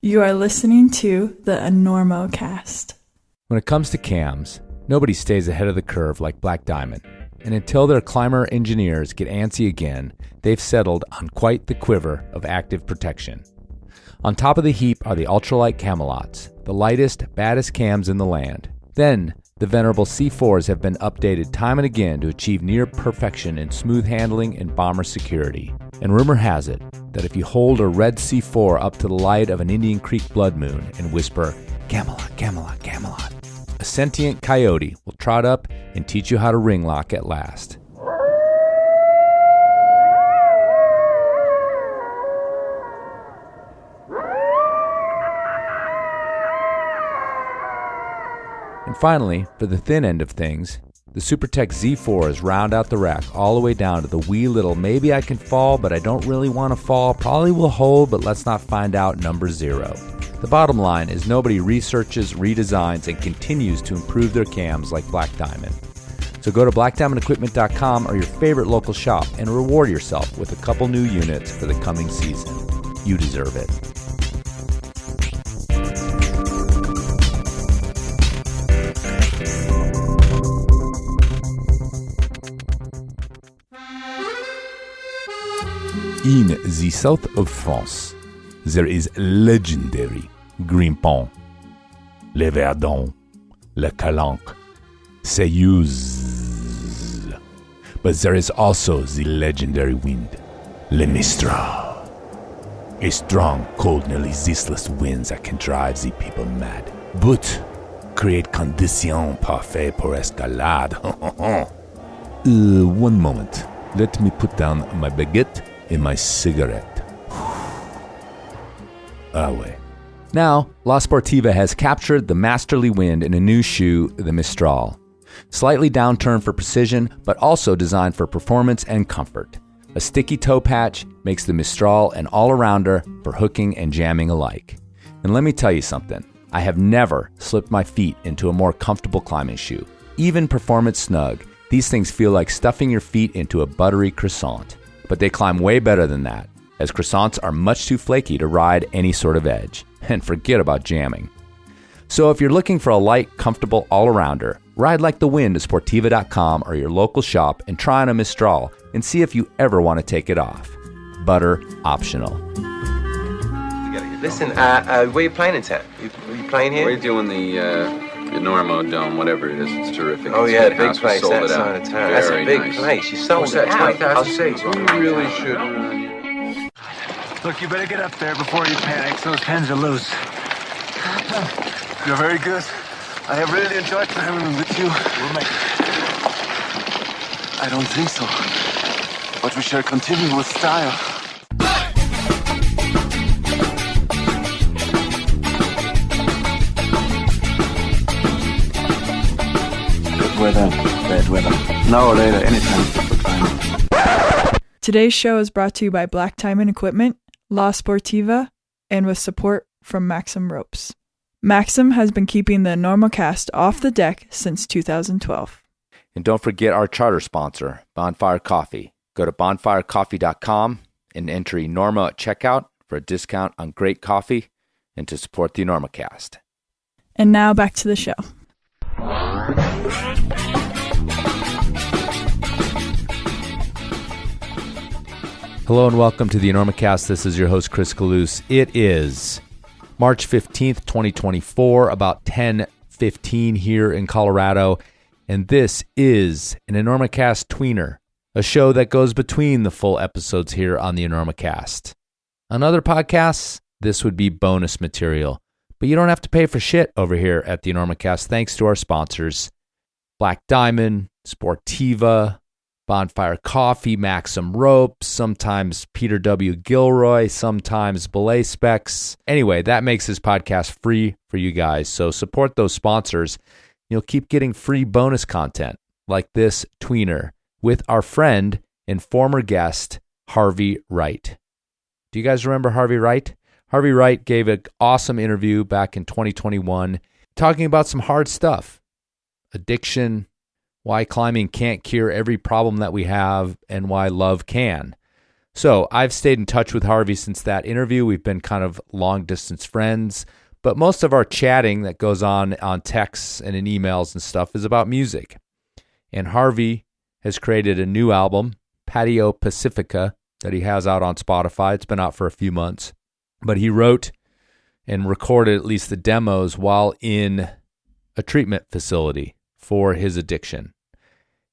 You are listening to the Enormocast. When it comes to cams, nobody stays ahead of the curve like Black Diamond. And until their climber engineers get antsy again, they've settled on quite the quiver of active protection. On top of the heap are the ultralight Camelots, the lightest, baddest cams in the land. Then, the venerable C4s have been updated time and again to achieve near perfection in smooth handling and bomber security. And rumor has it that if you hold a red C4 up to the light of an Indian Creek blood moon and whisper, "Camelot, Camelot, Camelot," a sentient coyote will trot up and teach you how to ring lock at last. And finally, for the thin end of things, the SuperTech Z4s round out the rack all the way down to the wee little maybe I can fall but I don't really want to fall, probably will hold but let's not find out number 0. The bottom line is nobody researches, redesigns, and continues to improve their cams like Black Diamond. So go to blackdiamondequipment.com or your favorite local shop and reward yourself with a couple new units for the coming season. You deserve it. In the south of France, there is legendary Grimpon, Le Verdon, Le Calanque, Seyouz. But there is also the legendary wind, Le Mistral. A strong, cold, nearly zealous wind that can drive the people mad, but create conditions parfaites pour escalade. One moment. Let me put down my baguette and my cigarette. Away. Now, La Sportiva has captured the masterly wind in a new shoe, the Mistral. Slightly downturned for precision, but also designed for performance and comfort. A sticky toe patch makes the Mistral an all-arounder for hooking and jamming alike. And let me tell you something. I have never slipped my feet into a more comfortable climbing shoe. Even Performance Snug, these things feel like stuffing your feet into a buttery croissant. But they climb way better than that, as croissants are much too flaky to ride any sort of edge. And forget about jamming. So if you're looking for a light, comfortable all-arounder, ride like the wind to Sportiva.com or your local shop and try on a Mistral and see if you ever want to take it off. Butter optional. Listen, where are you playing in town? You playing here? We're doing the Enormo Dome, whatever it is. It's terrific. Oh, it's yeah, big big house. place, We sold that it out. side of town. That's a Very big nice. place. You sold it out. 20,000 seats. You really should. Look, you better get up there before you panic. Those pens are loose. You're very good. I have really enjoyed climbing with you. I don't think so. But we shall continue with style. Good weather, bad weather. Now or later, anytime for climbing. Today's show is brought to you by Black Diamond Equipment, La Sportiva, and with support from Maxim Ropes. Maxim has been keeping the Enormocast off the deck since 2012. And don't forget our charter sponsor, Bonfire Coffee. Go to bonfirecoffee.com and enter Enormo at checkout for a discount on great coffee and to support the Enormocast. And now back to the show. Hello and welcome to the Enormocast. This is your host, Chris Kalous. It is March 15th, 2024, about 10:15 here in Colorado. And this is an Enormocast Tweener, a show that goes between the full episodes here on the Enormocast. On other podcasts, this would be bonus material. But you don't have to pay for shit over here at the Enormocast thanks to our sponsors, Black Diamond, Sportiva, Bonfire Coffee, Maxim Ropes, sometimes Peter W. Gilroy, sometimes Belay Specs. Anyway, that makes this podcast free for you guys. So support those sponsors. You'll keep getting free bonus content like this Tweener with our friend and former guest, Harvey Wright. Do you guys remember Harvey Wright? Harvey Wright gave an awesome interview back in 2021 talking about some hard stuff. Addiction, why climbing can't cure every problem that we have, and why love can. So I've stayed in touch with Harvey since that interview. We've been kind of long-distance friends, but most of our chatting that goes on texts and in emails and stuff is about music. And Harvey has created a new album, Patio Pacifica, that he has out on Spotify. It's been out for a few months. But he wrote and recorded at least the demos while in a treatment facility for his addiction.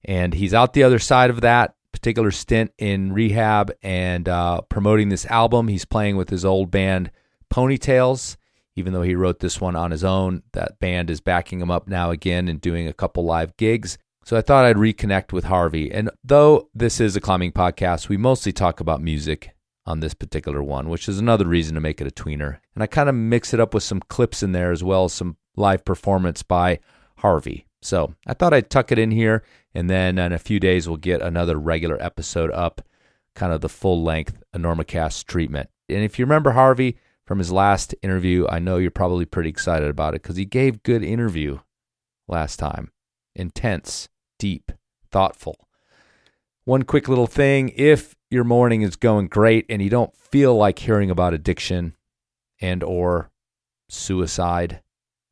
And he's out the other side of that particular stint in rehab and promoting this album. He's playing with his old band, Ponytails. Even though he wrote this one on his own, that band is backing him up now again and doing a couple live gigs. So I thought I'd reconnect with Harvey. And though this is a climbing podcast, we mostly talk about music on this particular one, which is another reason to make it a tweener. And I kind of mix it up with some clips in there as well as some live performance by Harvey. So I thought I'd tuck it in here, and then in a few days we'll get another regular episode up, kind of the full-length Enormocast treatment. And if you remember Harvey from his last interview, I know you're probably pretty excited about it because he gave good interview last time. Intense, deep, thoughtful. One quick little thing, if your morning is going great and you don't feel like hearing about addiction and or suicide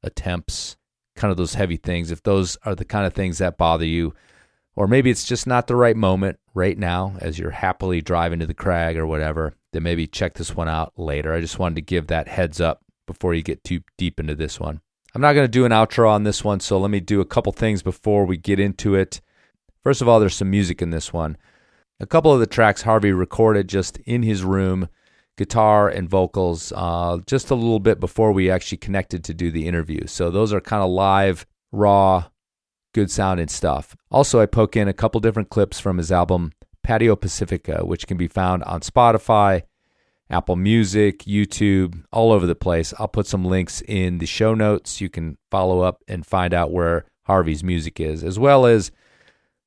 attempts, kind of those heavy things, if those are the kind of things that bother you, or maybe it's just not the right moment right now as you're happily driving to the crag or whatever, then maybe check this one out later. I just wanted to give that heads up before you get too deep into this one. I'm not going to do an outro on this one, so let me do a couple things before we get into it. First of all, there's some music in this one. A couple of the tracks Harvey recorded just in his room, guitar and vocals, just a little bit before we actually connected to do the interview. So those are kind of live, raw, good sounding stuff. Also, I poke in a couple different clips from his album, Patio Pacifica, which can be found on Spotify, Apple Music, YouTube, all over the place. I'll put some links in the show notes. You can follow up and find out where Harvey's music is, as well as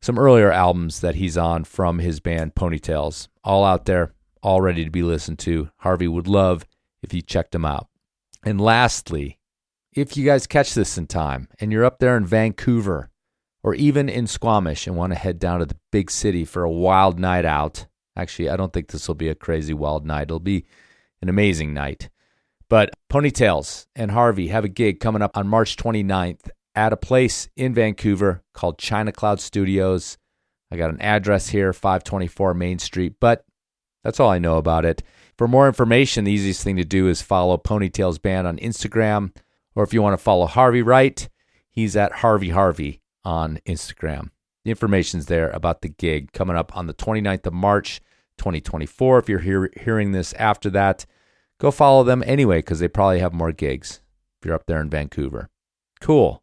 some earlier albums that he's on from his band Ponytails. All out there, all ready to be listened to. Harvey would love if you checked them out. And lastly, if you guys catch this in time and you're up there in Vancouver or even in Squamish and want to head down to the big city for a wild night out, actually, I don't think this will be a crazy wild night. It'll be an amazing night. But Ponytails and Harvey have a gig coming up on March 29th at a place in Vancouver called China Cloud Studios. I got an address here, 524 Main Street, but that's all I know about it. For more information, the easiest thing to do is follow Ponytails Band on Instagram, or if you want to follow Harvey Wright, he's at Harvey on Instagram. The information's there about the gig coming up on the 29th of March, 2024. If you're hearing this after that, go follow them anyway because they probably have more gigs if you're up there in Vancouver. Cool.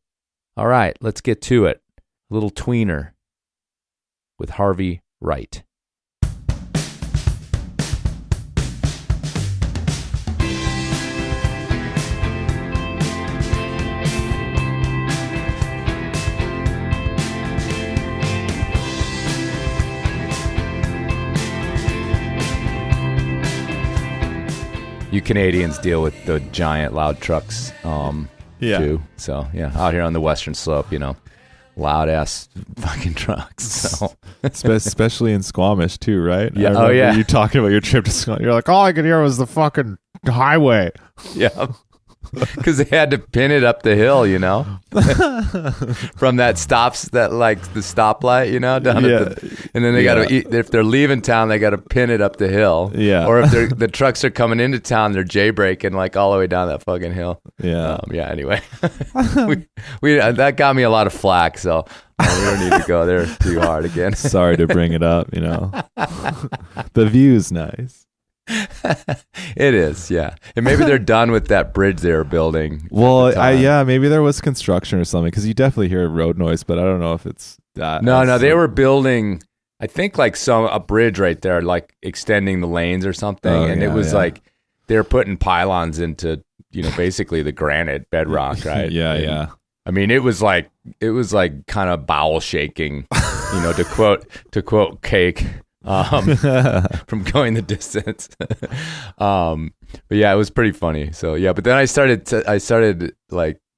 All right, let's get to it. A little tweener with Harvey Wright. You Canadians deal with the giant loud trucks too. So, yeah, out here on the Western Slope, loud-ass fucking trucks. So. Especially in Squamish, too, right? Yeah. Oh, yeah. You talking about your trip to Squamish. You're like, all I could hear was the fucking highway. Yeah. Because they had to pin it up the hill, from that the stoplight, down at and then they got to eat. If they're leaving town, they got to pin it up the hill. Yeah. Or if the trucks are coming into town, they're J-braking all the way down that fucking hill. Yeah. Anyway, we that got me a lot of flack, so we don't need to go there too hard again. Sorry to bring it up. The view's nice. It is, yeah. And maybe they're done with that bridge they were building. Well, maybe there was construction or something because you definitely hear road noise, but I don't know if it's that. No, they were building, I think, a bridge right there, extending the lanes or something. And it was they were putting pylons into, basically the granite bedrock, right? Yeah. I mean, it was like kind of bowel shaking, to quote Cake. From going the distance. But yeah, it was pretty funny. So yeah, but then I started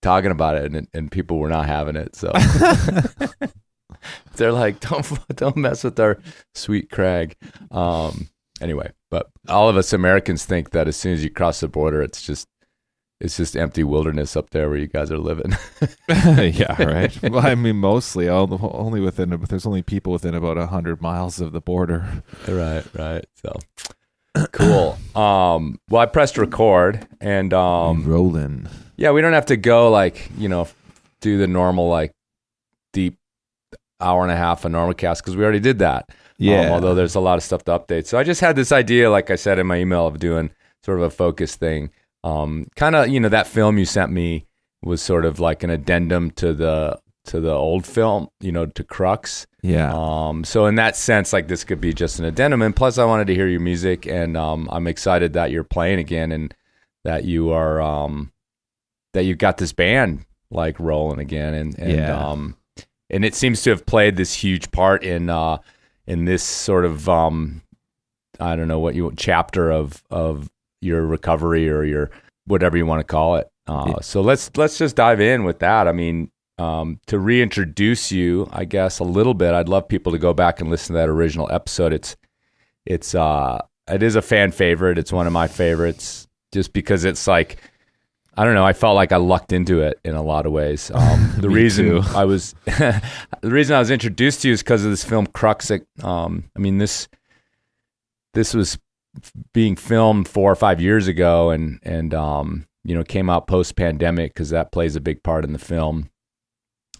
talking about it and people were not having it. So they're like, don't mess with our sweet crag. Anyway, but all of us Americans think that as soon as you cross the border, it's just empty wilderness up there where you guys are living. Yeah, right. Well, I mean, mostly there's only people within about 100 miles of the border. Right. So cool. Well, I pressed record and rolling. Yeah, we don't have to go do the normal deep hour and a half Enormocast because we already did that. Yeah. Although there's a lot of stuff to update. So I just had this idea, like I said in my email, of doing sort of a focus thing. Kind of, that film you sent me was sort of like an addendum to the old film, to Crux. Yeah. So in that sense, this could be just an addendum. And plus, I wanted to hear your music, and I'm excited that you're playing again, and that you are that you've got this band rolling again, and it seems to have played this huge part in this sort of I don't know chapter of your recovery or your whatever you want to call it. So let's just dive in with that. I mean, to reintroduce you, I guess a little bit, I'd love people to go back and listen to that original episode. It is a fan favorite. It's one of my favorites just because it's I don't know. I felt like I lucked into it in a lot of ways. The reason I was introduced to you is because of this film Crux. This was being filmed 4 or 5 years ago, and came out post pandemic because that plays a big part in the film.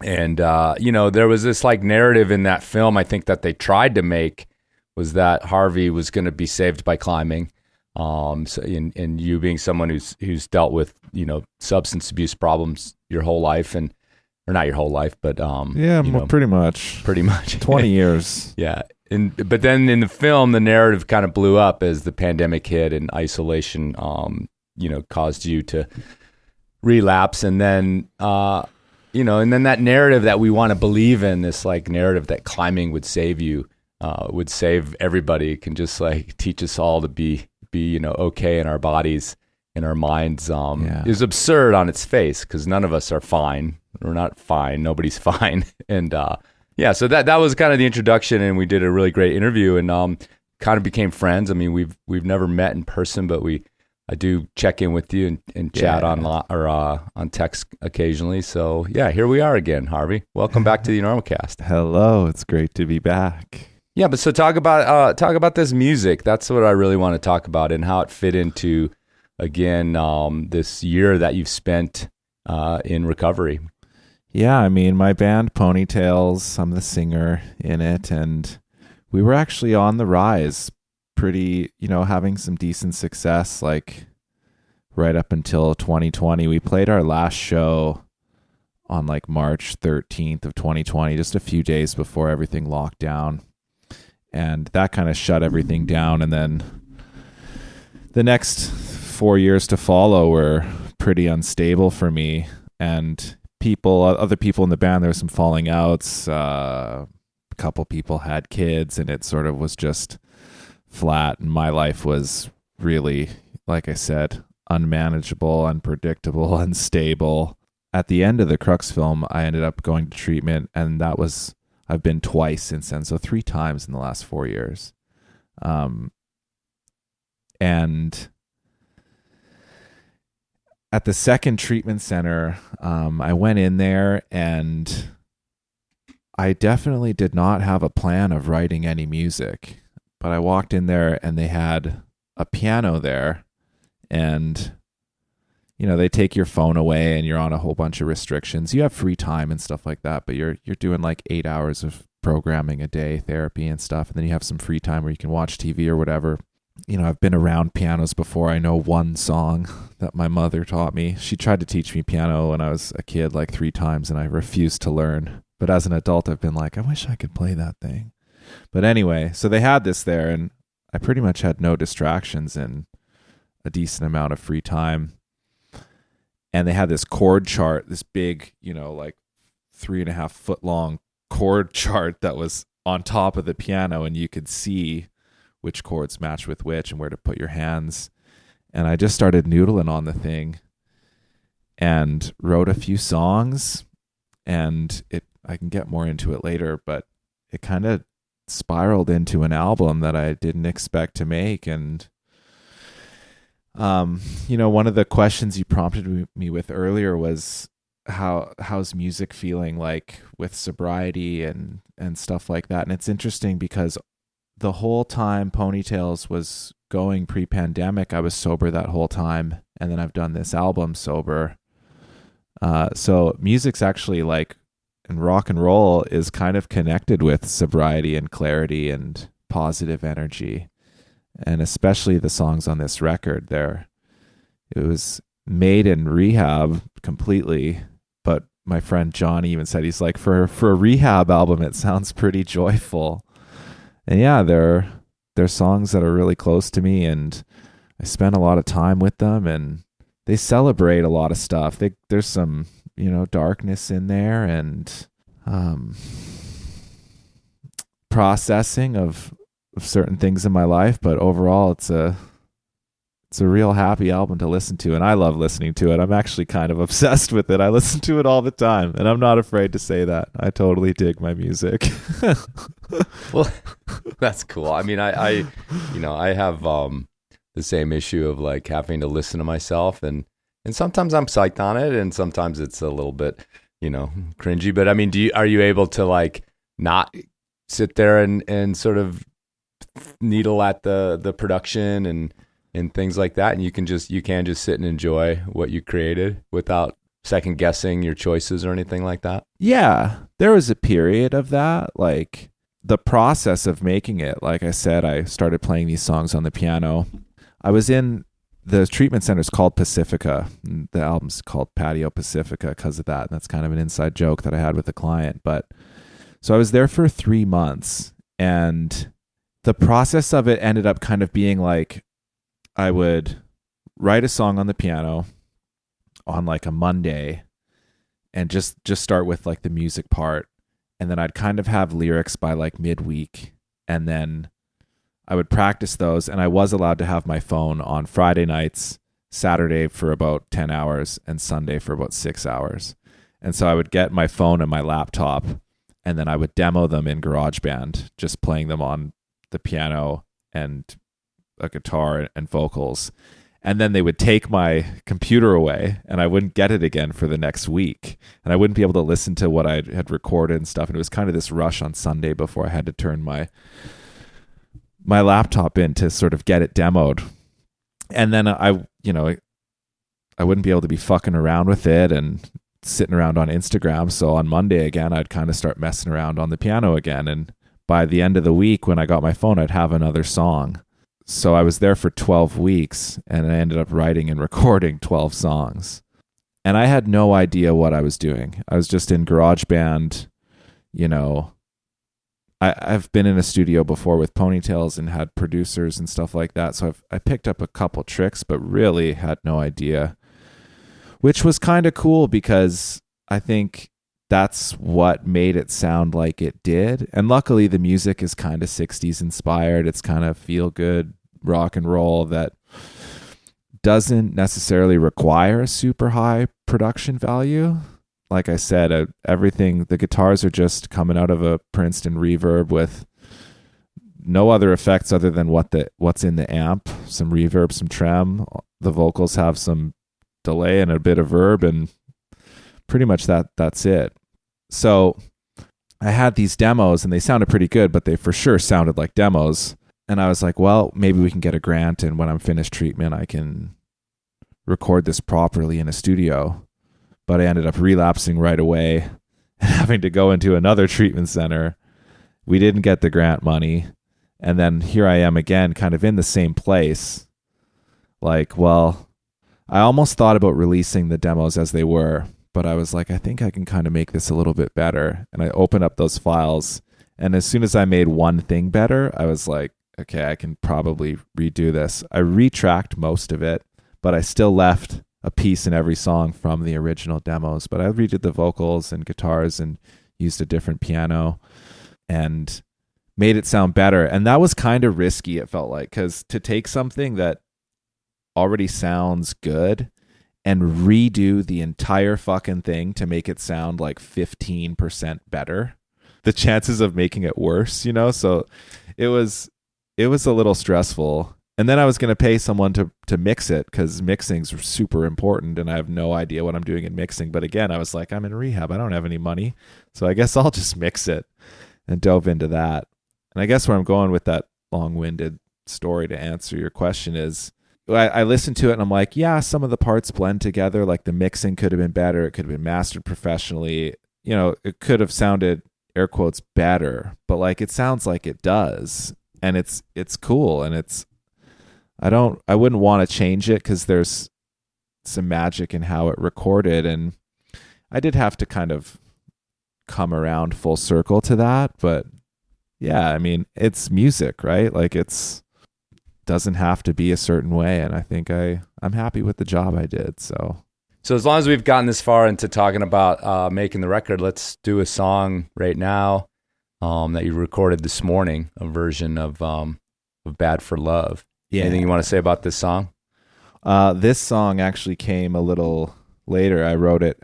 And there was this narrative in that film I think that they tried to make was that Harvey was going to be saved by climbing. So and you being someone who's dealt with substance abuse problems your whole life, or not your whole life, but pretty much 20 years. Yeah. But then in the film, the narrative kind of blew up as the pandemic hit and isolation, caused you to relapse. And then, and then that narrative that we want to believe in, this narrative that climbing would save you, would save everybody. It can just teach us all to be okay in our bodies, in our minds, is absurd on its face because none of us are fine. We're not fine. Nobody's fine. And, so that was kind of the introduction, and we did a really great interview, and kind of became friends. I mean, we've never met in person, but I do check in with you and chat on text occasionally. So here we are again, Harvey. Welcome back to the Enormocast. Hello, it's great to be back. Yeah, but so talk about this music. That's what I really want to talk about, and how it fit into again this year that you've spent in recovery. Yeah, I mean, my band Ponytails, I'm the singer in it, and we were actually on the rise, pretty, having some decent success, right up until 2020. We played our last show on March 13th of 2020, just a few days before everything locked down, and that kind of shut everything down. And then the next 4 years to follow were pretty unstable for me, and other people in the band, there was some falling outs. A couple people had kids, and it sort of was just flat. And my life was really, like I said, unmanageable, unpredictable, unstable. At the end of the Crux film, I ended up going to treatment, and I've been twice since then, so 3 times in the last 4 years. And at the second treatment center, I went in there, and I definitely did not have a plan of writing any music. But I walked in there, and they had a piano there, and they take your phone away, and you're on a whole bunch of restrictions. You have free time and stuff like that, but you're doing 8 hours of programming a day, therapy and stuff, and then you have some free time where you can watch TV or whatever. I've been around pianos before. I know one song that my mother taught me. She tried to teach me piano when I was a kid 3 times, and I refused to learn. But as an adult, I've been I wish I could play that thing. But anyway, so they had this there, and I pretty much had no distractions and a decent amount of free time. And they had this chord chart, this big, 3.5 foot long chord chart that was on top of the piano, and you could see which chords match with which and where to put your hands. And I just started noodling on the thing and wrote a few songs, and I can get more into it later, but it kind of spiraled into an album that I didn't expect to make. And one of the questions you prompted me with earlier was how's music feeling like with sobriety and stuff like that. And it's interesting because the whole time Ponytails was going pre-pandemic, I was sober that whole time, and then I've done this album sober. So music's actually like, and rock and roll is kind of connected with sobriety and clarity and positive energy. And especially the songs on this record there. It was made in rehab completely, but my friend John even said, he's like, for a rehab album, it sounds pretty joyful. And yeah, they're songs that are really close to me, and I spend a lot of time with them, and they celebrate a lot of stuff. There's some, darkness in there, and processing of certain things in my life, but overall it's a real happy album to listen to, and I love listening to it. I'm actually kind of obsessed with it. I listen to it all the time, and I'm not afraid to say that. I totally dig my music. Well, that's cool. I mean, I have the same issue of like having to listen to myself, and sometimes I'm psyched on it, and sometimes it's a little bit, cringy. But I mean, are you able to like not sit there and sort of needle at the production and things like that, and you can just sit and enjoy what you created without second guessing your choices or anything like that? Yeah, there was a period of that, like the process of making it. Like I said, I started playing these songs on the piano. I was in the treatment center's called Pacifica. The album's called Patio Pacifica because of that. And that's kind of an inside joke that I had with the client. But so I was there for 3 months, and the process of it ended up kind of being like, I would write a song on the piano on like a Monday and just start with like the music part. And then I'd kind of have lyrics by like midweek, and then I would practice those. And I was allowed to have my phone on Friday nights, Saturday for about 10 hours, and Sunday for about 6 hours. And so I would get my phone and my laptop, and then I would demo them in GarageBand, just playing them on the piano and a guitar and vocals. And then they would take my computer away, and I wouldn't get it again for the next week. And I wouldn't be able to listen to what I had recorded and stuff. And it was kind of this rush on Sunday before I had to turn my laptop in to sort of get it demoed. And then I wouldn't be able to be fucking around with it and sitting around on Instagram. So on Monday again, I'd kind of start messing around on the piano again. And by the end of the week, when I got my phone, I'd have another song. So I was there for 12 weeks, and I ended up writing and recording 12 songs. And I had no idea what I was doing. I was just in GarageBand. I've been in a studio before with Ponytails and had producers and stuff like that. So I picked up a couple tricks, but really had no idea, which was kind of cool because I think that's what made it sound like it did. And luckily the music is kind of 60s inspired. It's kind of feel good rock and roll that doesn't necessarily require a super high production value. Like I said, everything, the guitars are just coming out of a Princeton reverb with no other effects other than what's in the amp, some reverb, some trem. The vocals have some delay and a bit of verb, and pretty much that's it. So I had these demos, and they sounded pretty good, but they for sure sounded like demos. And I was like, well, maybe we can get a grant, and when I'm finished treatment, I can record this properly in a studio. But I ended up relapsing right away and having to go into another treatment center. We didn't get the grant money. And then here I am again, kind of in the same place. Like, well, I almost thought about releasing the demos as they were, but I was like, I think I can kind of make this a little bit better. And I opened up those files, and as soon as I made one thing better, I was like, okay, I can probably redo this. I retracked most of it, but I still left a piece in every song from the original demos. But I redid the vocals and guitars and used a different piano and made it sound better. And that was kind of risky, it felt like, because to take something that already sounds good and redo the entire fucking thing to make it sound like 15% better the chances of making it worse, So it was a little stressful. And then I was going to pay someone to mix it, because mixing's super important, and I have no idea what I'm doing in mixing. But again, I was like, I'm in rehab. I don't have any money. So I guess I'll just mix it, and dove into that. And I guess where I'm going with that long-winded story to answer your question is, I listened to it and I'm like, yeah, some of the parts blend together. Like the mixing could have been better. It could have been mastered professionally. It could have sounded, air quotes, better, but like it sounds like it does. And it's cool. And I wouldn't want to change it, because there's some magic in how it recorded. And I did have to kind of come around full circle to that. But yeah, I mean, it's music, right? Like doesn't have to be a certain way. And I think I'm happy with the job I did. So as long as we've gotten this far into talking about making the record, let's do a song right now that you recorded this morning, a version of Bad for Love. Yeah. Anything you want to say about this song? This song actually came a little later. I wrote it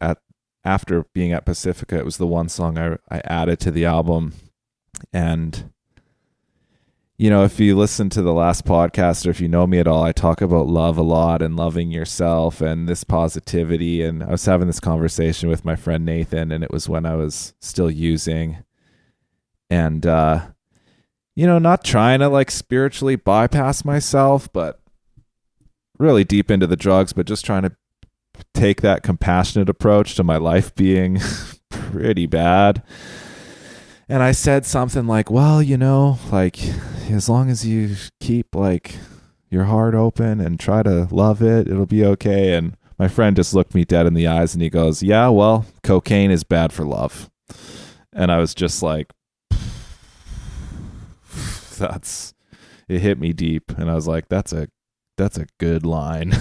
after being at Pacifica. It was the one song I added to the album. And if you listen to the last podcast, or if you know me at all, I talk about love a lot and loving yourself and this positivity. And I was having this conversation with my friend Nathan, and it was when I was still using. And, not trying to like spiritually bypass myself, but really deep into the drugs, but just trying to take that compassionate approach to my life being pretty bad. And I said something like, well, like as long as you keep like your heart open and try to love it, it'll be okay. And my friend just looked me dead in the eyes and he goes, yeah, well, cocaine is bad for love. And I was just like, it hit me deep. And I was like, that's a good line.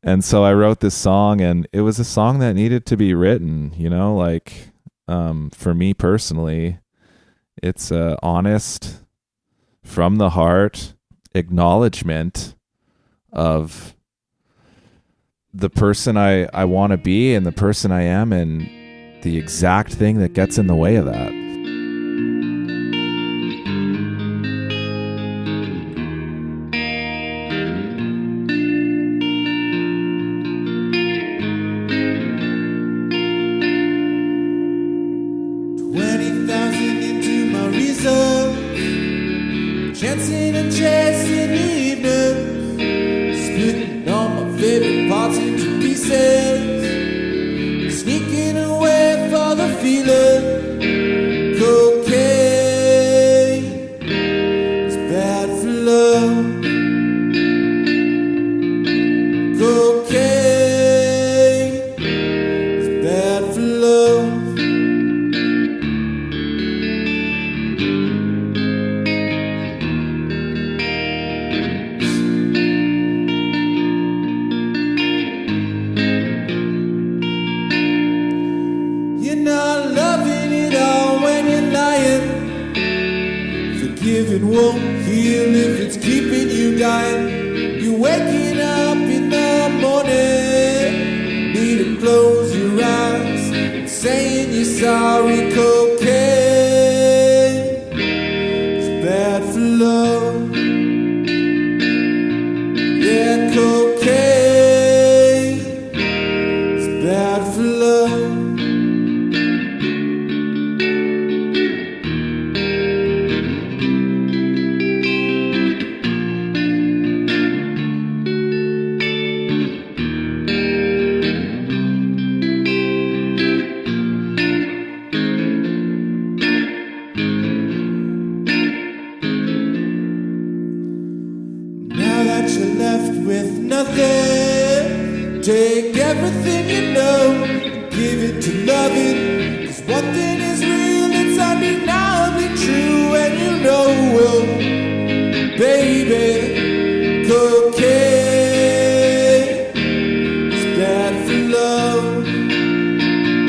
And so I wrote this song, and it was a song that needed to be written, like, for me personally, it's a honest, from the heart acknowledgement of the person I want to be and the person I am, and the exact thing that gets in the way of that. Chancing and chasing evenings, splitting all my favorite parts into pieces, sneaking away for the feeling. Cocaine is bad for love. Cocaine is bad for love. It won't heal if it's keeping you dying. You're waking up in the morning, need to close your eyes and saying you're sorry. Cocaine is bad for love. Yeah, cocaine is bad for love. Take everything you know, give it to loving. 'Cause one thing is real, it's undeniably true, and you know, well, baby, cocaine is bad for love.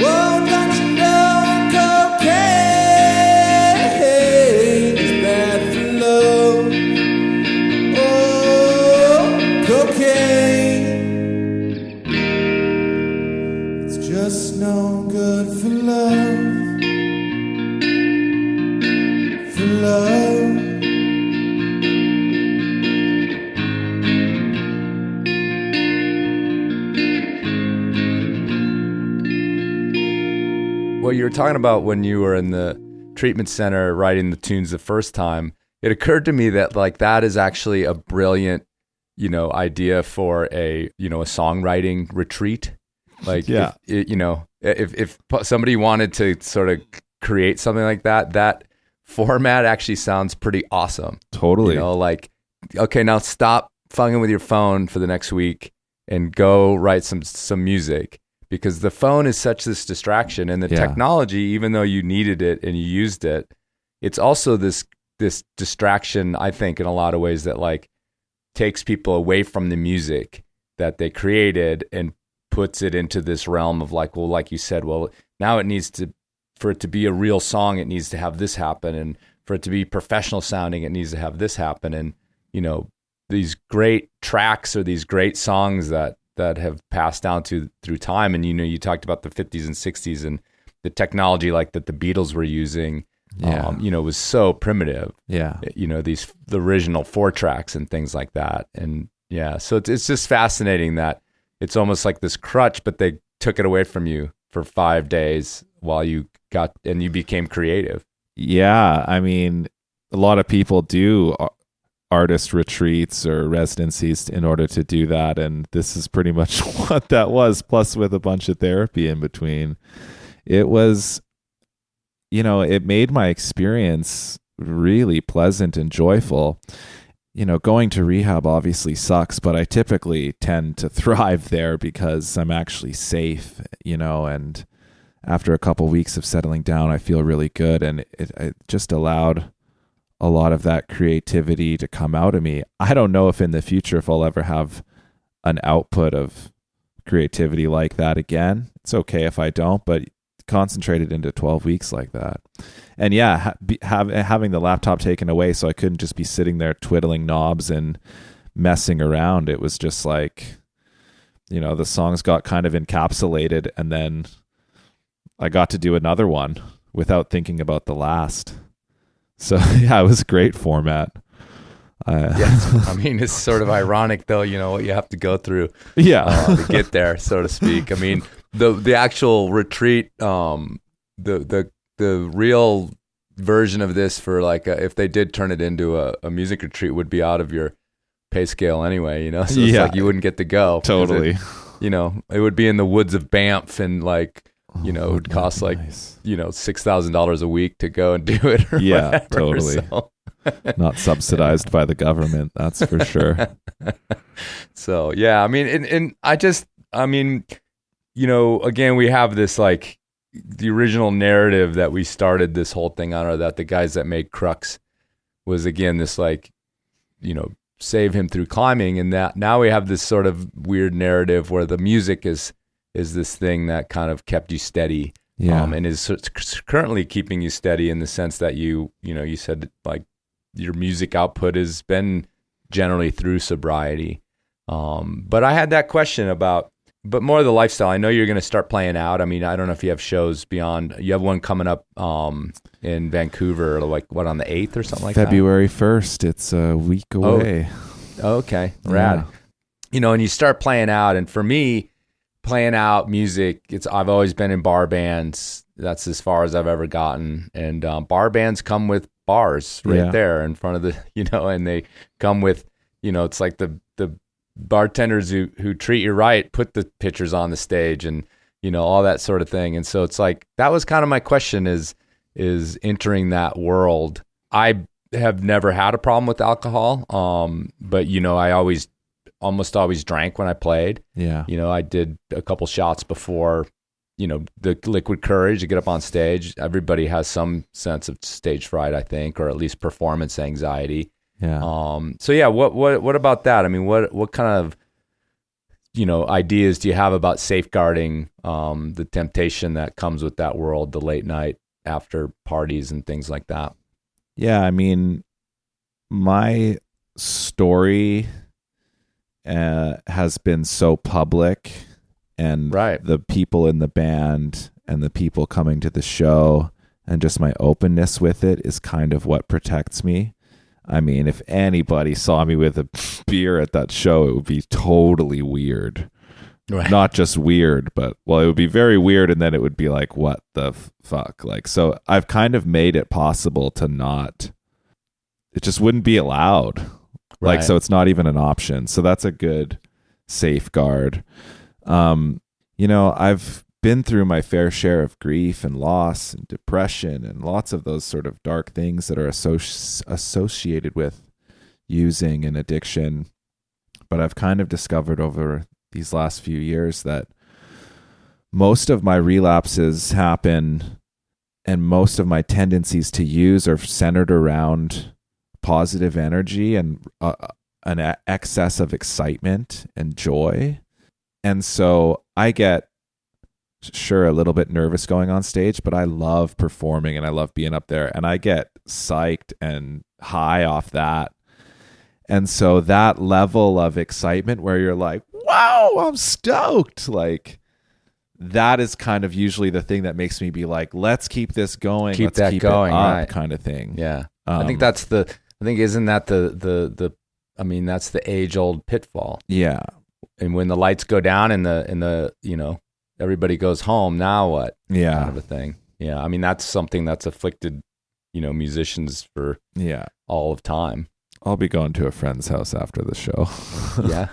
Oh, don't you know, cocaine is bad for love. Oh, cocaine. Just no good for love. what you were talking about when you were in the treatment center writing the tunes the first time, it occurred to me that like that is actually a brilliant, idea for a songwriting retreat. Like, Yeah. if somebody wanted to sort of create something like that, that format actually sounds pretty awesome. Totally. Like, okay, now stop fucking with your phone for the next week and go write some music, because the phone is such this distraction, and the technology, even though you needed it and you used it, it's also this distraction, I think, in a lot of ways that like takes people away from the music that they created and puts it into this realm of like, well, like you said, well, now for it to be a real song, it needs to have this happen. And for it to be professional sounding, it needs to have this happen. And, these great tracks or these great songs that have passed down through time. And, you talked about the 50s and 60s and the technology like that the Beatles were using, was so primitive. Yeah. The original 4-tracks and things like that. And yeah, so it's just fascinating that it's almost like this crutch, but they took it away from you for 5 days while you became creative. Yeah. I mean, a lot of people do artist retreats or residencies in order to do that. And this is pretty much what that was, plus with a bunch of therapy in between. It was, it made my experience really pleasant and joyful. Going to rehab obviously sucks, but I typically tend to thrive there because I'm actually safe, and after a couple weeks of settling down, I feel really good. And it just allowed a lot of that creativity to come out of me. I don't know if in the future, if I'll ever have an output of creativity like that again. It's okay if I don't, but concentrated into 12 weeks like that. And yeah, having the laptop taken away so I couldn't just be sitting there twiddling knobs and messing around. It was just like, the songs got kind of encapsulated, and then I got to do another one without thinking about the last. So yeah, it was a great format. I mean, it's sort of ironic though, what you have to go through to get there, so to speak. I mean, the actual retreat, the real version of this for like if they did turn it into a music retreat would be out of your pay scale anyway, so it's like you wouldn't get to go. Totally. It would be in the woods of Banff, and like, it would cost like, $6,000 a week to go and do it. Or whatever, totally. So. Not subsidized by the government, that's for sure. So yeah, I mean, and again, we have this like the original narrative that we started this whole thing on, or that the guys that made Crux was again this like, save him through climbing, and that now we have this sort of weird narrative where the music is this thing that kind of kept you steady, and is currently keeping you steady in the sense that you said like your music output has been generally through sobriety. But I had that question about, but more of the lifestyle. I know you're going to start playing out. I mean, I don't know if you have shows beyond. You have one coming up in Vancouver, like what, on the 8th or something like February 1st. It's a week away. Oh, okay, rad. Yeah. And you start playing out, and for me, playing out music, I've always been in bar bands. That's as far as I've ever gotten. And bar bands come with bars right there in front of the, and they come with, it's like the bartenders who treat you right, put the pitchers on the stage and, all that sort of thing. And so it's like, that was kind of my question is entering that world. I have never had a problem with alcohol. But, I almost always drank when I played. Yeah. I did a couple shots before, the liquid courage to get up on stage. Everybody has some sense of stage fright, I think, or at least performance anxiety. Yeah. So yeah, what about that? I mean, what kind of, ideas do you have about safeguarding the temptation that comes with that world, the late night after parties and things like that? Yeah, I mean, my story has been so public, and the people in the band and the people coming to the show and just my openness with it is kind of what protects me. I mean, if anybody saw me with a beer at that show, it would be totally weird. Right. Not just weird, but it would be very weird, and then it would be like, what the fuck? Like, so I've kind of made it possible to not. It just wouldn't be allowed. Like, Right. so it's not even an option. So that's a good safeguard. I've been through my fair share of grief and loss and depression and lots of those sort of dark things that are associated with using and addiction. But I've kind of discovered over these last few years that most of my relapses happen and most of my tendencies to use are centered around positive energy and an excess of excitement and joy. And so I get a little bit nervous going on stage, but I love performing and I love being up there, and I get psyched and high off that. And so that level of excitement where you're like, wow, I'm stoked. Like, that is kind of usually the thing that makes me be like, let's keep this going. Keep let's that keep going, it up, right. kind of thing. Yeah. I think isn't that that's the age old pitfall. Yeah. And when the lights go down and the everybody goes home, now what? Yeah. Kind of a thing. Yeah. I mean, that's something that's afflicted, musicians for all of time. I'll be going to a friend's house after the show. Yeah.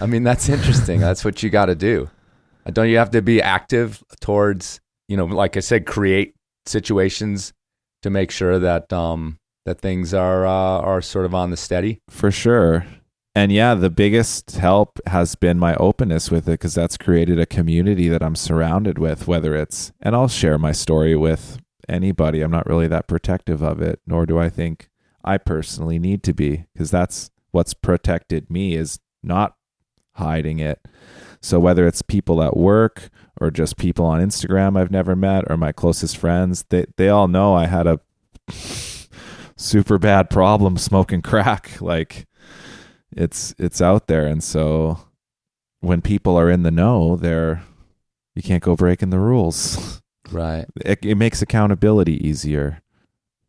I mean, that's interesting. That's what you got to do. Don't you have to be active towards, like I said, create situations to make sure that that things are sort of on the steady? For sure. And yeah, the biggest help has been my openness with it, because that's created a community that I'm surrounded with, and I'll share my story with anybody. I'm not really that protective of it, nor do I think I personally need to be, because that's what's protected me, is not hiding it. So whether it's people at work or just people on Instagram I've never met, or my closest friends, they all know I had a super bad problem smoking crack. Like, it's out there. And so when people are in the know, you can't go breaking the rules. Right. It makes accountability easier.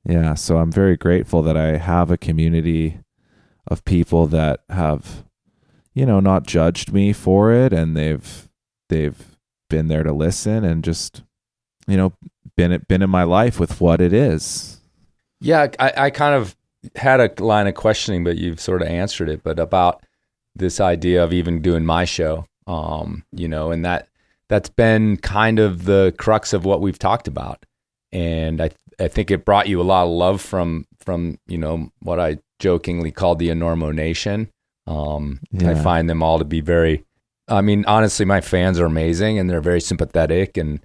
Yeah. So I'm very grateful that I have a community of people that have, not judged me for it. And they've been there to listen and just, been in my life with what it is. Yeah. I kind of had a line of questioning, but you've sort of answered it, but about this idea of even doing my show, and that's been kind of the crux of what we've talked about. And I think it brought you a lot of love from what I jokingly called the Enormo Nation. I find them all to be honestly, my fans are amazing, and they're very sympathetic, and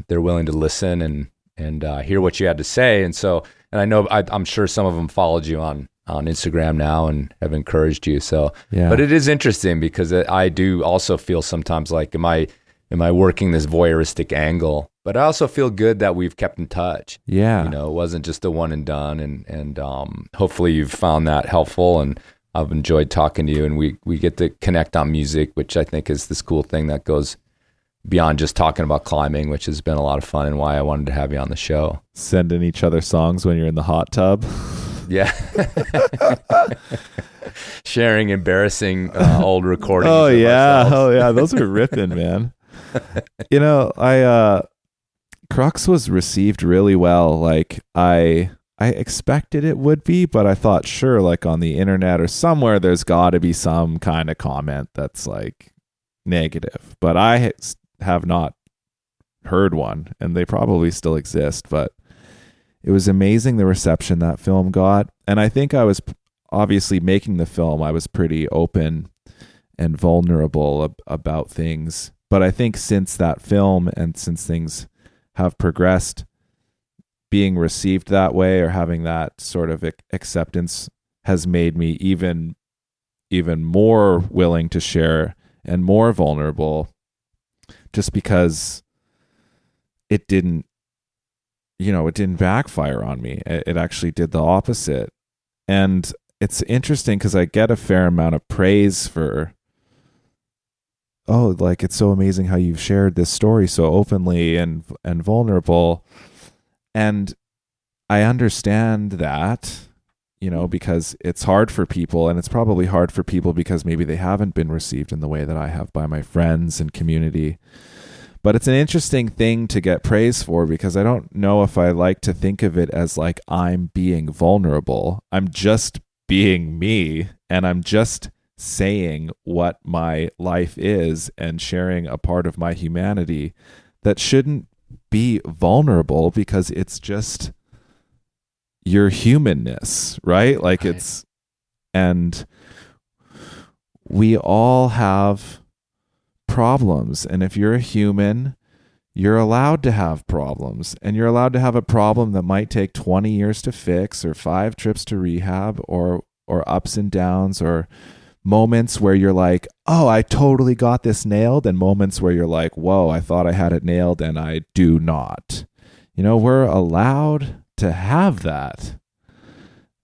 they're willing to listen and hear what you had to say. And so, and I know, I'm sure some of them followed you on Instagram now and have encouraged you. So, but it is interesting, because I do also feel sometimes like, am I working this voyeuristic angle? But I also feel good that we've kept in touch. Yeah. It wasn't just a one and done, and hopefully you've found that helpful, and I've enjoyed talking to you, and we get to connect on music, which I think is this cool thing that goes beyond just talking about climbing, which has been a lot of fun and why I wanted to have you on the show. Sending each other songs when you're in the hot tub. Yeah. Sharing embarrassing old recordings. Oh yeah. Those are ripping, man. Crux was received really well. Like, I expected it would be, but I thought, sure, like on the internet or somewhere, there's got to be some kind of comment that's like negative. But I have not heard one, and they probably still exist. But it was amazing the reception that film got. And I think I was obviously making the film, I was pretty open and vulnerable about things. But I think since that film, and since things have progressed, being received that way, or having that sort of acceptance, has made me even more willing to share and more vulnerable, just because it didn't backfire on me. It actually did the opposite. And it's interesting because I get a fair amount of praise for, like, it's so amazing how you've shared this story so openly and vulnerable. And I understand that, because it's hard for people, and it's probably hard for people because maybe they haven't been received in the way that I have by my friends and community. But it's an interesting thing to get praise for, because I don't know if I like to think of it as like I'm being vulnerable. I'm just being me, and I'm just saying what my life is and sharing a part of my humanity that shouldn't be vulnerable, because it's just your humanness, right? Like it's, and we all have problems, and if you're a human, you're allowed to have problems, and you're allowed to have a problem that might take 20 years to fix, or 5 trips to rehab, or ups and downs, or moments where you're like, oh, I totally got this nailed, and moments where you're like, whoa, I thought I had it nailed and I do not. We're allowed to have that.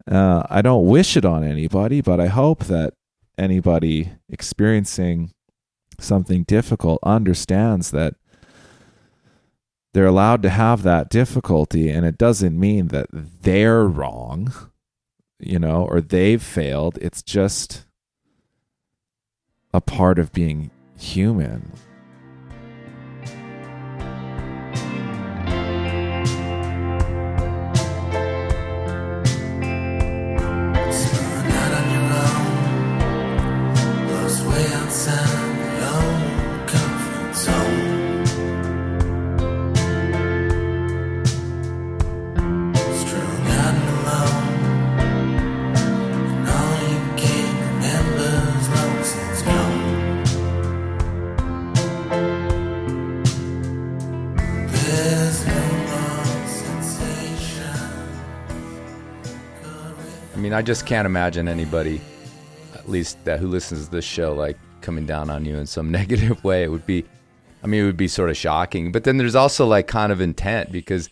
I don't wish it on anybody, but I hope that anybody experiencing something difficult understands that they're allowed to have that difficulty, and it doesn't mean that they're wrong, or they've failed. It's just a part of being human. I just can't imagine anybody, at least that who listens to this show, like coming down on you in some negative way. It would be sort of shocking. But then there's also like kind of intent, because,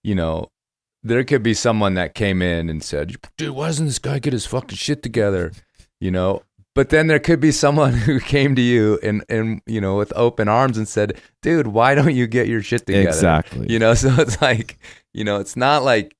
there could be someone that came in and said, dude, why doesn't this guy get his fucking shit together? But then there could be someone who came to you and with open arms and said, dude, why don't you get your shit together? Exactly. So it's like, it's not like,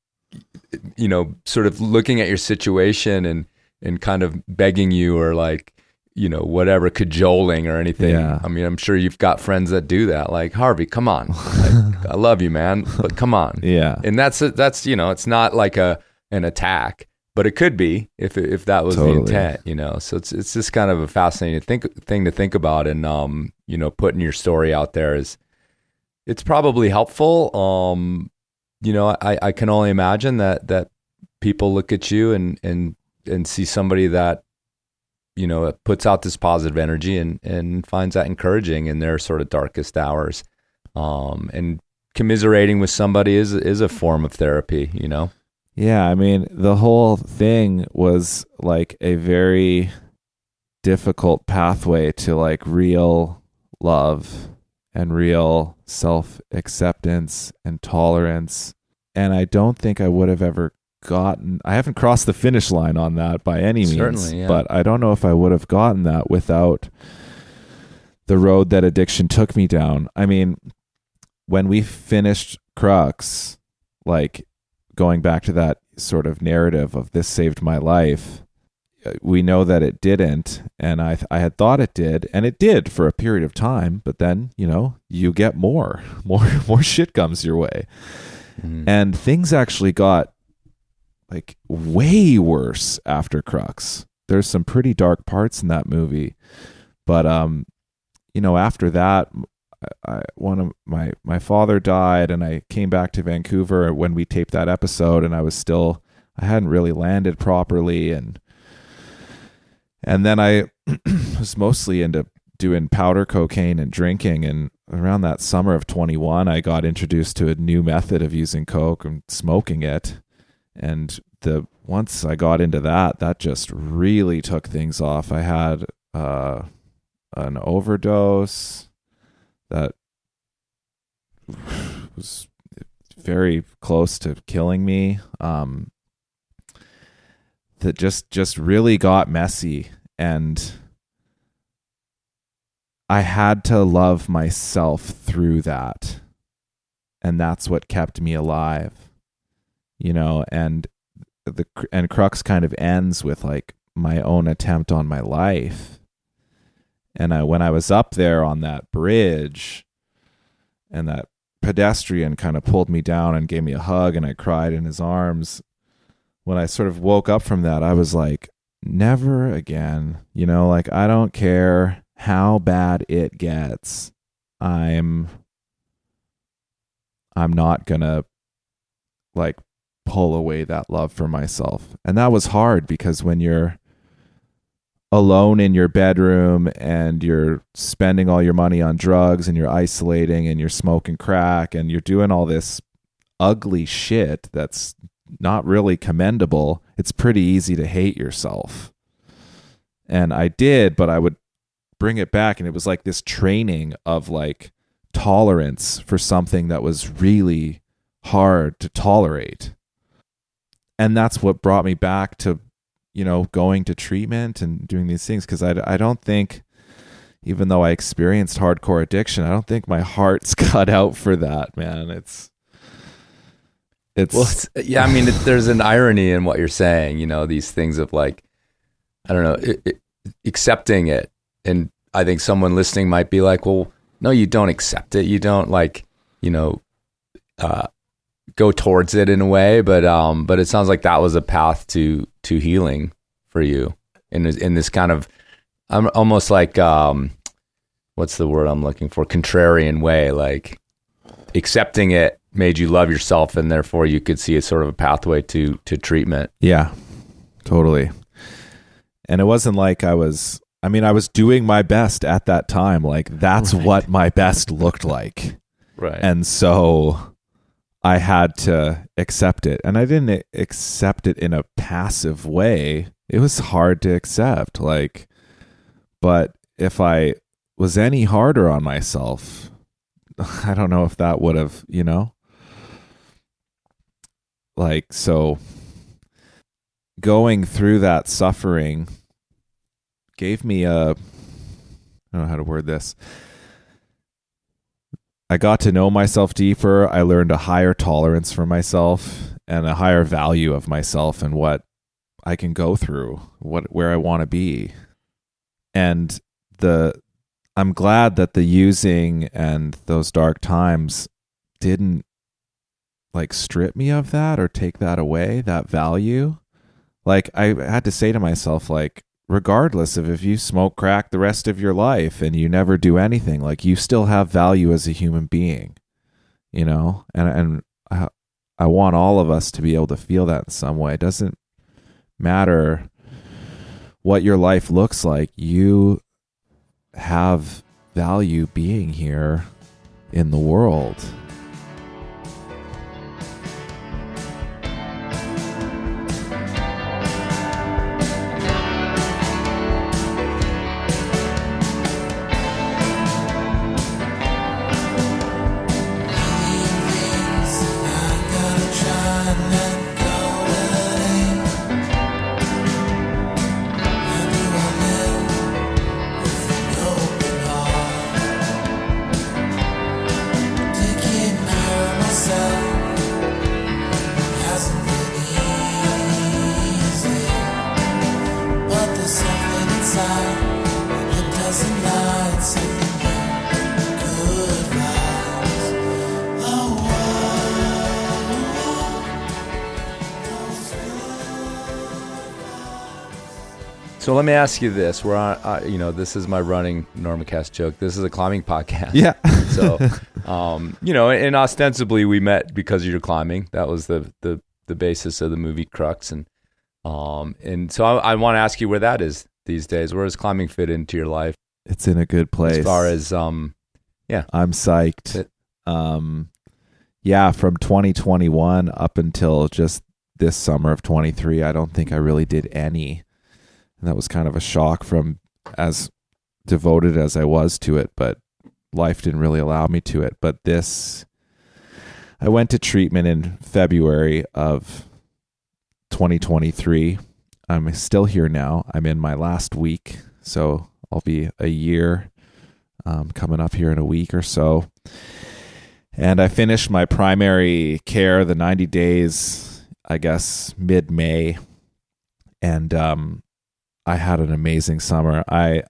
sort of looking at your situation and kind of begging you, or like, whatever, cajoling or anything. Yeah. I'm sure you've got friends that do that. Like, Harvey, come on. Like, I love you, man, but come on. Yeah. And that's, it's not like an attack, but it could be if that was totally the intent, So it's just kind of a fascinating thing to think about. And, putting your story out there it's probably helpful. I can only imagine that people look at you and see somebody that, puts out this positive energy and finds that encouraging in their sort of darkest hours. And commiserating with somebody is a form of therapy, Yeah, the whole thing was like a very difficult pathway to like real love and real self-acceptance and tolerance. And I don't think I would have ever I haven't crossed the finish line on that by any means. Certainly, yeah. But I don't know if I would have gotten that without the road that addiction took me down. When we finished Crux, like going back to that sort of narrative of this saved my life, we know that it didn't, and I had thought it did, and it did for a period of time, but then, you get more shit comes your way. And things actually got like way worse after Crux. There's some pretty dark parts in that movie, but after that, one of my father died, and I came back to Vancouver when we taped that episode, and I hadn't really landed properly, and then I was mostly into doing powder cocaine and drinking. And around that summer of 21, I got introduced to a new method of using coke and smoking it. And once I got into that just really took things off. I had an overdose that was very close to killing me. That just really got messy, and I had to love myself through that, and that's what kept me alive, and and Crux kind of ends with like my own attempt on my life. And when I was up there on that bridge, and that pedestrian kind of pulled me down and gave me a hug, and I cried in his arms. When I sort of woke up from that, I was like, never again. You know, like, I don't care how bad it gets. I'm not gonna like pull away that love for myself. And that was hard, because when you're alone in your bedroom and you're spending all your money on drugs and you're isolating and you're smoking crack and you're doing all this ugly shit that's not really commendable, it's pretty easy to hate yourself. And I did, but I would bring it back, and it was like this training of like tolerance for something that was really hard to tolerate. And that's what brought me back to, you know, going to treatment and doing these things, because I don't think, even though I experienced hardcore addiction, I don't think my heart's cut out for that, man. It's yeah, I mean, there's an irony in what you're saying, you know, these things of like, I don't know, accepting it. And I think someone listening might be like, well, no, you don't accept it. You don't, like, you know, go towards it in a way, but it sounds like that was a path to healing for you in this kind of, I'm almost like, what's the word I'm looking for? Contrarian way, like accepting it made you love yourself, and therefore you could see a sort of a pathway to treatment. Yeah, totally. And it wasn't like I was doing my best at that time. Like, that's right. What my best looked like. Right. And so I had to accept it. And I didn't accept it in a passive way. It was hard to accept. Like, but if I was any harder on myself, I don't know if that would have, you know, like, so going through that suffering gave me I don't know how to word this. I got to know myself deeper. I learned a higher tolerance for myself and a higher value of myself and what I can go through, where I want to be. And I'm glad that the using and those dark times didn't like strip me of that or take that away, that value. Like, I had to say to myself, like, regardless of if you smoke crack the rest of your life and you never do anything, like, you still have value as a human being, you know? And I want all of us to be able to feel that in some way. It doesn't matter what your life looks like. You have value being here in the world. So let me ask you this. We're on, this is my running Enormocast joke. This is a climbing podcast. Yeah. So, and ostensibly we met because you're climbing. That was the basis of the movie Crux. And so I want to ask you where that is these days. Where does climbing fit into your life? It's in a good place. As far as, I'm psyched. From 2021 up until just this summer of 23, I don't think I really did any. And that was kind of a shock from as devoted as I was to it, but life didn't really allow me to it. But I went to treatment in February of 2023. I'm still here now. I'm in my last week, so I'll be a year coming up here in a week or so. And I finished my primary care, the 90 days I guess, mid-May. And I had an amazing summer. I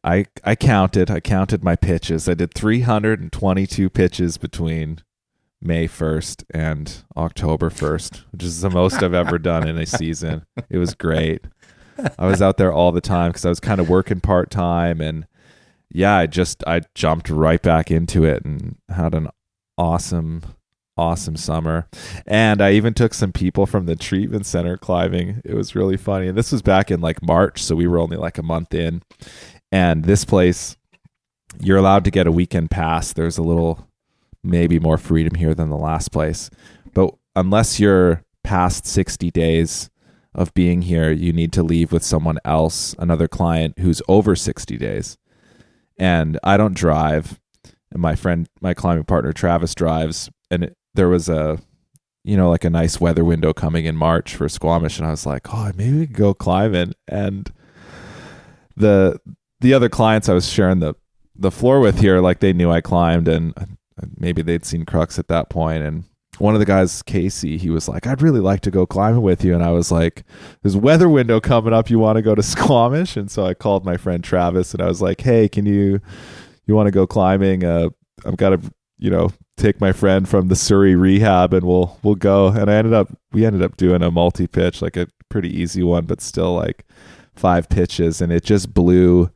counted my pitches. I did 322 pitches between May 1st and October 1st, which is the most I've ever done in a season. It was great. I was out there all the time because I was kind of working part-time, and yeah, I jumped right back into it and had an awesome summer. And I even took some people from the treatment center climbing. It was really funny. And this was back in like March, so we were only like a month in. And this place, you're allowed to get a weekend pass. There's a little, maybe more freedom here than the last place. But unless you're past 60 days of being here, you need to leave with someone else, another client who's over 60 days. And I don't drive. And my climbing partner, Travis, drives. And there was a nice weather window coming in March for Squamish, and I was like, oh, maybe we could go climbing. And the other clients I was sharing the floor with here, like, they knew I climbed, and maybe they'd seen Crux at that point. And one of the guys, Casey, he was like, I'd really like to go climbing with you. And I was like, there's a weather window coming up. You want to go to Squamish? And so I called my friend Travis, and I was like, hey, you want to go climbing? I've got to, take my friend from the Surrey rehab, and we'll go. And we ended up doing a multi-pitch, like a pretty easy one, but still like 5 pitches. And it just blew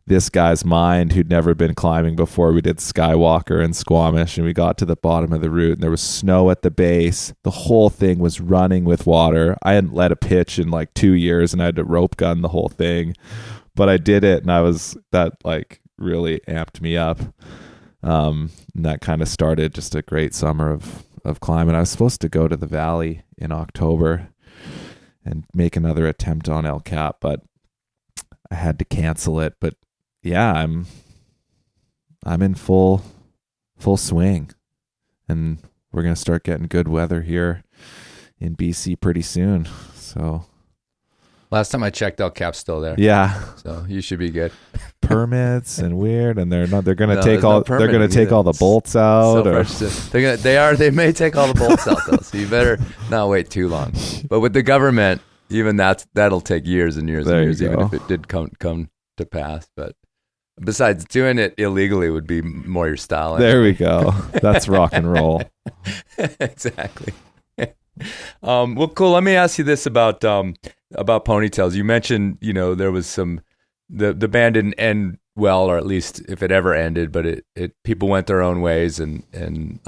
this guy's mind who'd never been climbing before. We did Skywalker and Squamish, and we got to the bottom of the route, and there was snow at the base. The whole thing was running with water. I hadn't led a pitch in like 2 years, and I had to rope gun the whole thing, but I did it. And that like really amped me up. And that kind of started just a great summer of climbing. I was supposed to go to the valley in October and make another attempt on El Cap, but I had to cancel it. But yeah, I'm in full swing, and we're going to start getting good weather here in BC pretty soon. So Last time I checked, El Cap's still there. Yeah. So you should be good. Permits and weird, and they're going to take all the bolts out. They may take all the bolts out though. So you better not wait too long. But with the government, even that'll take years and years and years, even if it did come to pass. But besides, doing it illegally would be more your style. There we go. That's rock and roll. Exactly. Well, cool. Let me ask you this about Ponytails. You mentioned, there was the band didn't end well, or at least if it ever ended, but it people went their own ways, and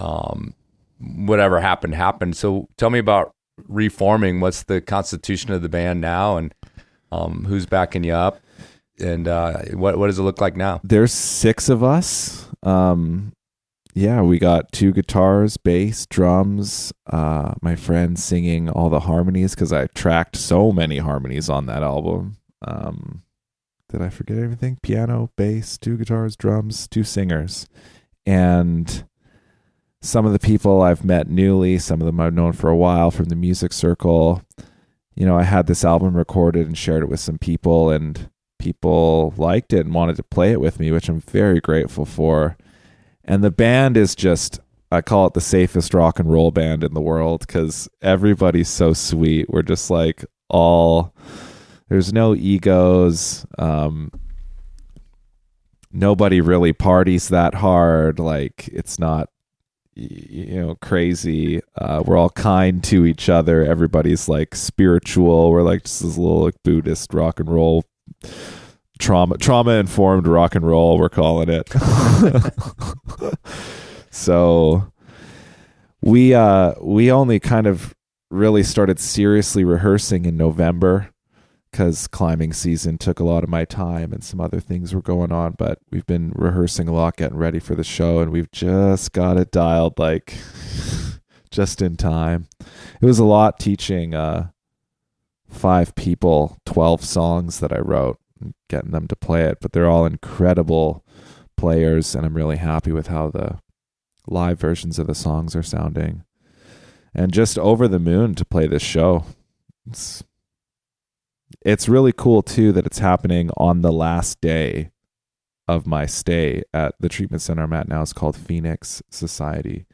whatever happened. So tell me about reforming. What's the constitution of the band now, and who's backing you up, and what does it look like now? There's 6 of us. Yeah, we got 2 guitars, bass, drums, my friend singing all the harmonies, because I tracked so many harmonies on that album. Did I forget everything? Piano, bass, 2 guitars, drums, 2 singers. And some of the people I've met newly, some of them I've known for a while from the music circle. I had this album recorded and shared it with some people, and people liked it and wanted to play it with me, which I'm very grateful for. And the band is just, I call it the safest rock and roll band in the world, because everybody's so sweet. We're just like there's no egos. Nobody really parties that hard. Like, it's not, crazy. We're all kind to each other. Everybody's like spiritual. We're like just this little like Buddhist rock and roll trauma informed rock and roll, we're calling it. So we only kind of really started seriously rehearsing in November, because climbing season took a lot of my time and some other things were going on. But we've been rehearsing a lot, getting ready for the show, and we've just got it dialed like just in time. It was a lot teaching 5 people 12 songs that I wrote, getting them to play it, but they're all incredible players, and I'm really happy with how the live versions of the songs are sounding, and just over the moon to play this show. It's really cool too that it's happening on the last day of my stay at the treatment center I'm at now. It's called Phoenix Society,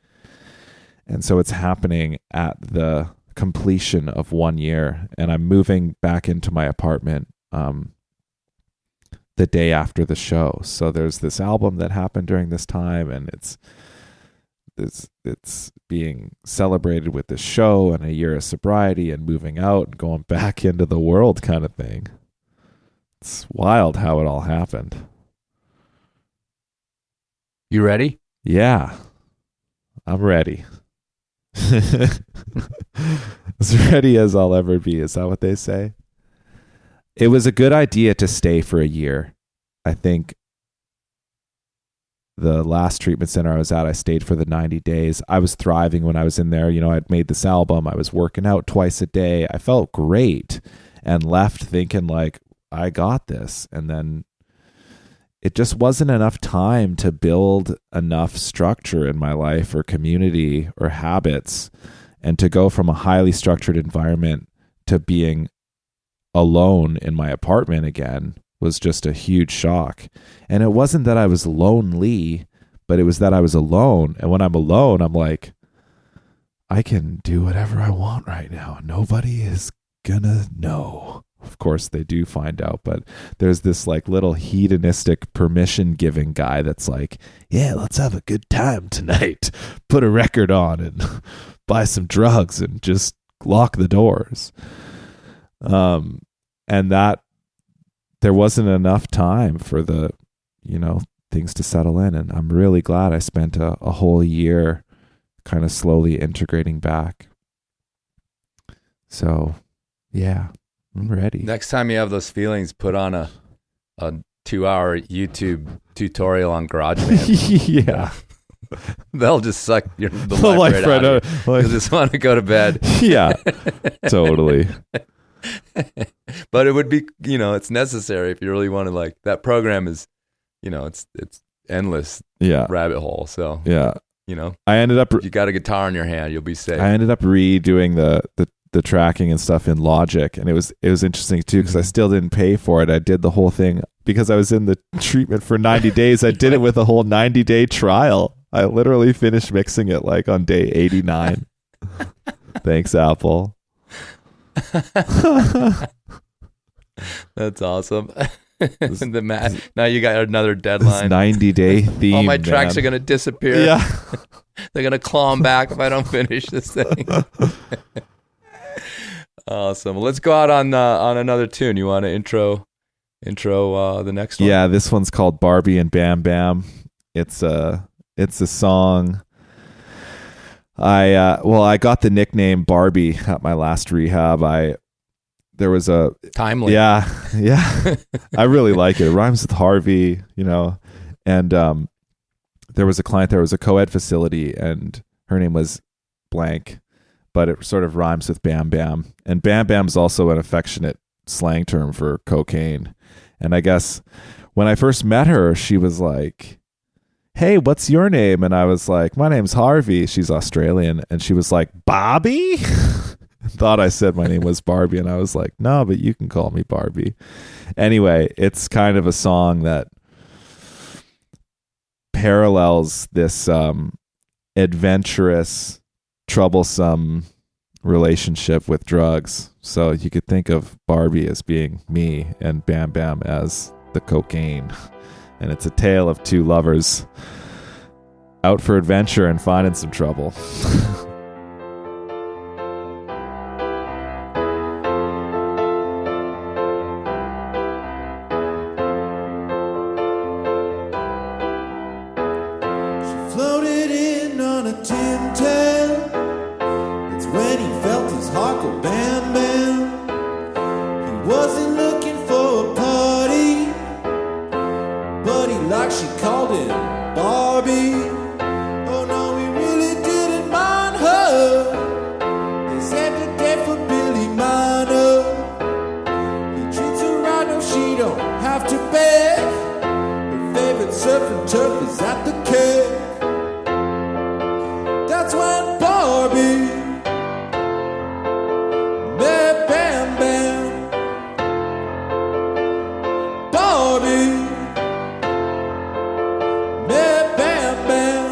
and so it's happening at the completion of 1 year, and I'm moving back into my apartment the day after the show. So there's this album that happened during this time, and it's being celebrated with this show and a year of sobriety and moving out and going back into the world kind of thing. It's wild how it all happened. You ready? Yeah, I'm ready. As ready as I'll ever be. Is that what they say? It was a good idea to stay for a year. I think the last treatment center I was at, I stayed for the 90 days. I was thriving when I was in there. You know, I'd made this album. I was working out twice a day. I felt great, and left thinking like, I got this. And then it just wasn't enough time to build enough structure in my life or community or habits, and to go from a highly structured environment to being alone in my apartment again was just a huge shock. And it wasn't that I was lonely, but it was that I was alone. And when I'm alone, I'm like, I can do whatever I want right now. Nobody is gonna know. Of course they do find out, but there's this like little hedonistic permission giving guy that's like, yeah, let's have a good time tonight. Put a record on and buy some drugs and just lock the doors. And that there wasn't enough time for the, you know, things to settle in. And I'm really glad I spent a whole year kind of slowly integrating back. So yeah, I'm ready. Next time you have those feelings, put on a 2-hour YouTube tutorial on GarageBand. Yeah. They'll just suck the life right out of you. You'll just want to go to bed. Yeah, totally. But it would be, you know, it's necessary if you really want to, like, that program is, you know, it's endless rabbit hole. So, yeah, you know, if you got a guitar in your hand, you'll be safe. I ended up redoing the tracking and stuff in Logic, and it was interesting too, because I still didn't pay for it. I did the whole thing because I was in the treatment for 90 days. I did it with a whole 90-day trial. I literally finished mixing it like on day 89. Thanks, Apple. That's awesome. Now you got another deadline. 90-day theme. All my tracks are going to disappear. Yeah. They're going to claw them back if I don't finish this thing. Awesome. Well, let's go out on another tune. You want to intro the next one? Yeah, this one's called Barbie and Bam Bam. It's a song. I got the nickname Barbie at my last rehab. There was a timely. Yeah. I really like it. It rhymes with Harvey, you know. And there was a client. There was a co-ed facility, and her name was blank, but it sort of rhymes with Bam Bam. And Bam Bam is also an affectionate slang term for cocaine. And I guess when I first met her, she was like, hey, what's your name? And I was like, my name's Harvey. She's Australian. And she was like, Bobby? Thought I said my name was Barbie. And I was like, no, but you can call me Barbie. Anyway, it's kind of a song that parallels this adventurous, troublesome relationship with drugs. So you could think of Barbie as being me and Bam Bam as the cocaine. And it's a tale of two lovers out for adventure and finding some trouble. She floated in on a tin tail. It's when he felt his heart go bam bam. He wasn't looking for a party, but he liked, she called him Barbie. Oh no, he really didn't mind her. They saved the day for Billy Miner. He treats her right, no, she don't have to beg. Her favorite surf and turf is at the cave. That's when Barbie met Bam Bam. Barbie met Bam Bam.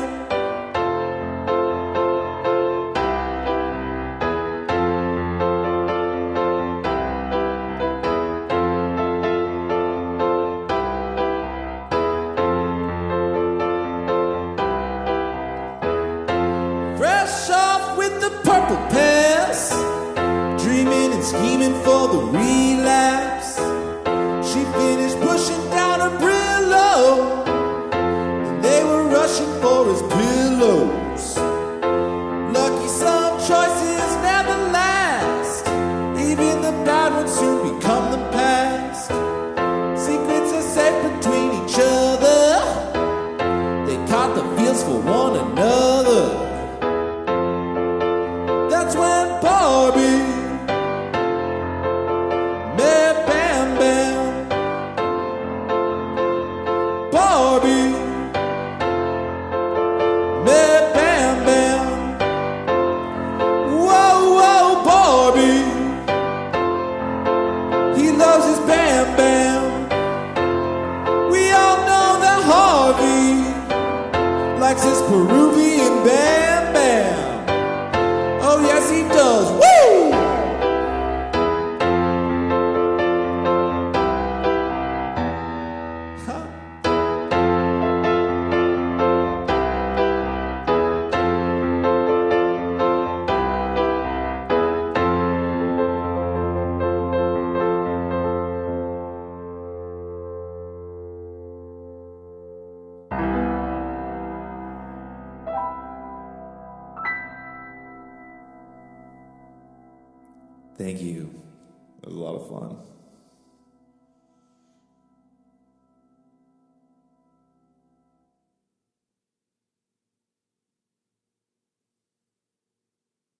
the relapse. She finished pushing down her Brillo, and they were rushing for his pillows. Lucky some choices never last. Even the bad ones soon become the past. Secrets are safe between each other. They caught the feels for one another. That's when Barbie met Bam Bam. Barbie met Bam Bam. Whoa, whoa, Barbie. He loves his Bam Bam. We all know that Harvey likes his Peruvian Bam Bam. Oh yes he does. Woo! Huh. Thank you. It was a lot of fun.